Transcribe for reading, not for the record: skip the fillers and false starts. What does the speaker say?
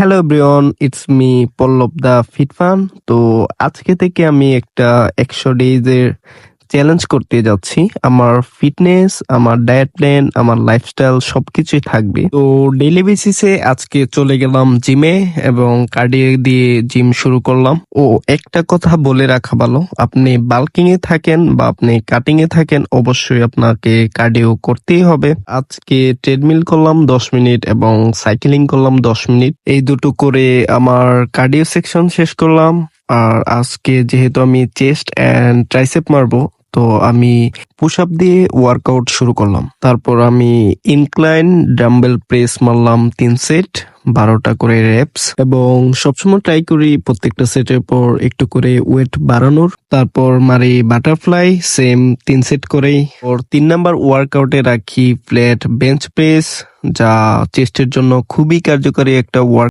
Hello everyone, it's me পল্লব দা ফিটফান। তো আজকে থেকে আমি একটা 100 ডেজের চ্যালেঞ্জ করতে যাচ্ছি। আমার ফিটনেস, আমার ডায়েট প্ল্যান, আমার লাইফস্টাইল সবকিছুই থাকবে। তো ডেইলি বেসিসে আজকে চলে গেলাম জিমে এবং কার্ডিও দিয়ে জিম শুরু করলাম। ও একটা কথা বলে রাখা ভালো, আপনি বাল্কিং এ থাকেন বা আপনি কাটিং এ থাকেন, অবশ্যই আপনাকে কার্ডিও করতেই হবে। আজকে ট্রেডমিল করলাম 10 মিনিট এবং সাইকেলিং করলাম 10 মিনিট। এই দুটো করে আমার কার্ডিও সেকশন শেষ করলাম। আর আজকে যেহেতু আমি চেস্ট এন্ড ট্রাইসেপ মারবো, তো আমি পুশ আপ দিয়ে ওয়ার্কআউট শুরু করলাম। তারপর আমি ইনক্লাইন ডাম্বেল প্রেস মারলাম 3 সেট, 12টা করে রেপস, এবং সবসময় ট্রাই করি প্রত্যেকটা সেটের পর একটু করে ওয়েট বাড়ানোর। তারপর মারি বাটারফ্লাই সেম 3 সেট করেই। ওর 3 নাম্বার ওয়ার্কআউটে রাখি ফ্ল্যাট বেঞ্চ প্রেস, যা চেস্টের জন্য খুবই কার্যকরী একটা ওয়ার্ক।